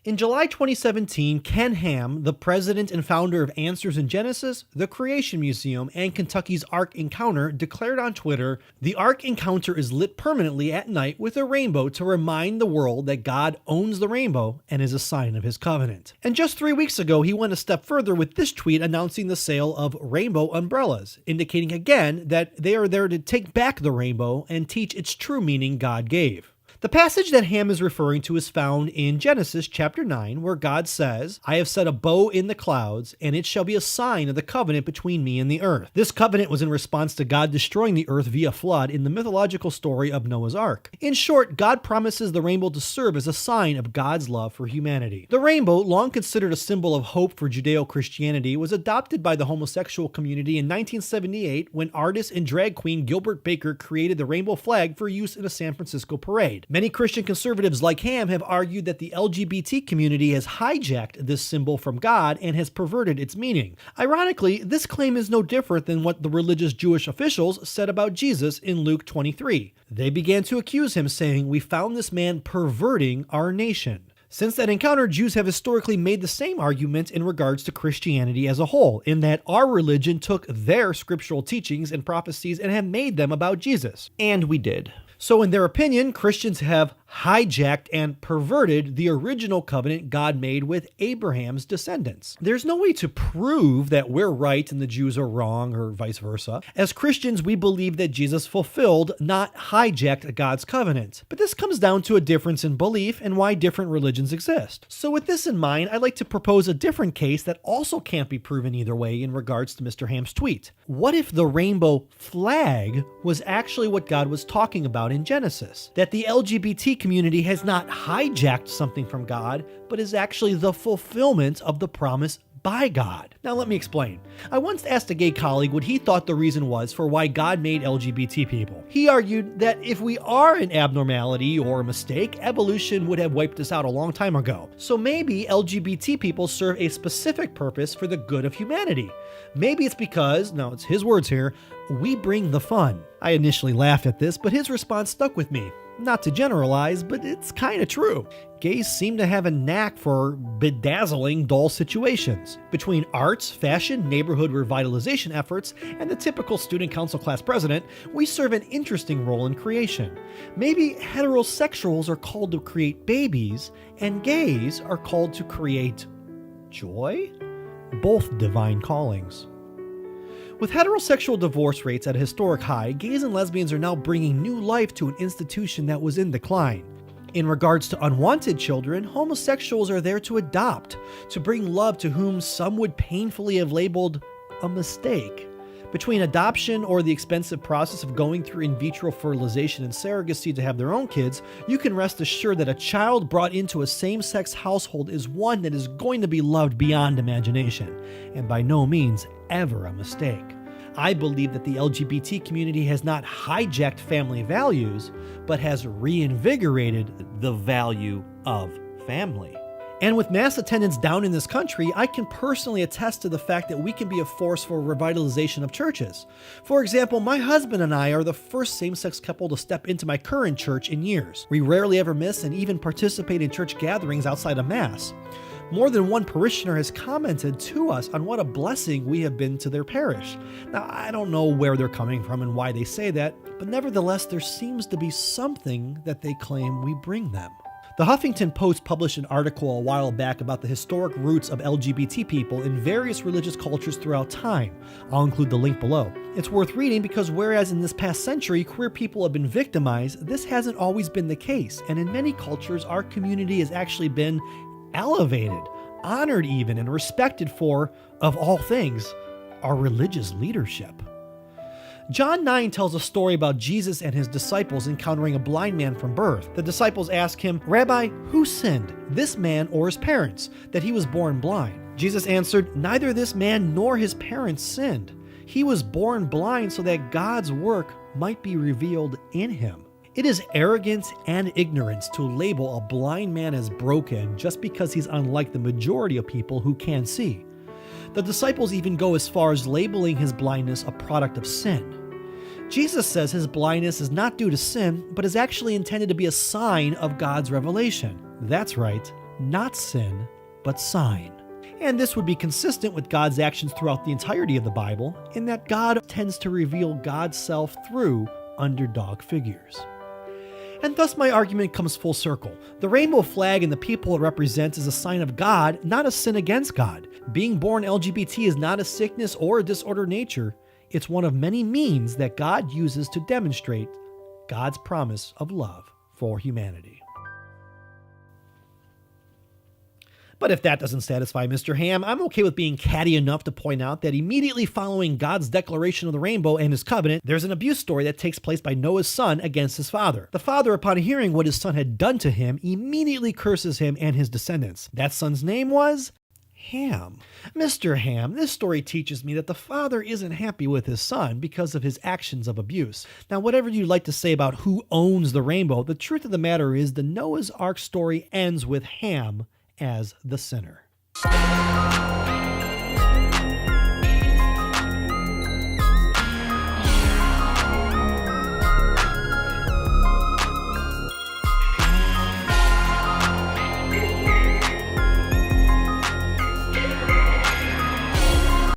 In July 2017, Ken Ham, the president and founder of Answers in Genesis, the Creation Museum, and Kentucky's Ark Encounter, declared on Twitter, "The Ark Encounter is lit permanently at night with a rainbow to remind the world that God owns the rainbow and is a sign of his covenant." And just 3 weeks ago, he went a step further with this tweet announcing the sale of rainbow umbrellas, indicating again that they are there to take back the rainbow and teach its true meaning God gave. The passage that Ham is referring to is found in Genesis chapter 9, where God says, "I have set a bow in the clouds, and it shall be a sign of the covenant between me and the earth." This covenant was in response to God destroying the earth via flood in the mythological story of Noah's Ark. In short, God promises the rainbow to serve as a sign of God's love for humanity. The rainbow, long considered a symbol of hope for Judeo-Christianity, was adopted by the homosexual community in 1978 when artist and drag queen Gilbert Baker created the rainbow flag for use in a San Francisco parade. Many Christian conservatives like Ham have argued that the LGBT community has hijacked this symbol from God and has perverted its meaning. Ironically, this claim is no different than what the religious Jewish officials said about Jesus in Luke 23. They began to accuse him, saying, "We found this man perverting our nation." Since that encounter, Jews have historically made the same argument in regards to Christianity as a whole, in that our religion took their scriptural teachings and prophecies and have made them about Jesus. And we did. So in their opinion, Christians have hijacked and perverted the original covenant God made with Abraham's descendants. There's no way to prove that we're right and the Jews are wrong, or vice versa. As Christians, we believe that Jesus fulfilled, not hijacked, God's covenant. But this comes down to a difference in belief and why different religions exist. So with this in mind, I'd like to propose a different case that also can't be proven either way in regards to Mr. Ham's tweet. What if the rainbow flag was actually what God was talking about in Genesis? That the LGBT community has not hijacked something from God, but is actually the fulfillment of the promise by God. Now let me explain. I once asked a gay colleague what he thought the reason was for why God made LGBT people. He argued that if we are an abnormality or a mistake, evolution would have wiped us out a long time ago. So maybe LGBT people serve a specific purpose for the good of humanity. Maybe it's because, now it's his words here, we bring the fun. I initially laughed at this, but his response stuck with me. Not to generalize, but it's kind of true. Gays seem to have a knack for bedazzling dull situations. Between arts, fashion, neighborhood revitalization efforts, and the typical student council class president, we serve an interesting role in creation. Maybe heterosexuals are called to create babies, and gays are called to create joy? Both divine callings. With heterosexual divorce rates at a historic high, gays and lesbians are now bringing new life to an institution that was in decline. In regards to unwanted children, homosexuals are there to adopt, to bring love to whom some would painfully have labeled a mistake. Between adoption or the expensive process of going through in vitro fertilization and surrogacy to have their own kids, you can rest assured that a child brought into a same-sex household is one that is going to be loved beyond imagination, and by no means ever a mistake. I believe that the LGBT community has not hijacked family values, but has reinvigorated the value of family. And with mass attendance down in this country, I can personally attest to the fact that we can be a force for revitalization of churches. For example, my husband and I are the first same-sex couple to step into my current church in years. We rarely ever miss and even participate in church gatherings outside of Mass. More than one parishioner has commented to us on what a blessing we have been to their parish. Now, I don't know where they're coming from and why they say that, but nevertheless, there seems to be something that they claim we bring them. The Huffington Post published an article a while back about the historic roots of LGBT people in various religious cultures throughout time. I'll include the link below. It's worth reading because whereas in this past century queer people have been victimized, this hasn't always been the case, and in many cultures our community has actually been elevated, honored even, and respected for, of all things, our religious leadership. John 9 tells a story about Jesus and his disciples encountering a blind man from birth. The disciples ask him, "Rabbi, who sinned, this man or his parents, that he was born blind?" Jesus answered, "Neither this man nor his parents sinned. He was born blind so that God's work might be revealed in him." It is arrogance and ignorance to label a blind man as broken just because he's unlike the majority of people who can see. The disciples even go as far as labeling his blindness a product of sin. Jesus says his blindness is not due to sin, but is actually intended to be a sign of God's revelation. That's right, not sin, but sign. And this would be consistent with God's actions throughout the entirety of the Bible, in that God tends to reveal God's self through underdog figures. And thus my argument comes full circle. The rainbow flag and the people it represents is a sign of God, not a sin against God. Being born LGBT is not a sickness or a disordered nature. It's one of many means that God uses to demonstrate God's promise of love for humanity. But if that doesn't satisfy Mr. Ham, I'm okay with being catty enough to point out that immediately following God's declaration of the rainbow and his covenant, there's an abuse story that takes place by Noah's son against his father. The father, upon hearing what his son had done to him, immediately curses him and his descendants. That son's name was Ham. Mr. Ham, this story teaches me that the father isn't happy with his son because of his actions of abuse. Now, whatever you'd like to say about who owns the rainbow, the truth of the matter is the Noah's Ark story ends with Ham as the sinner.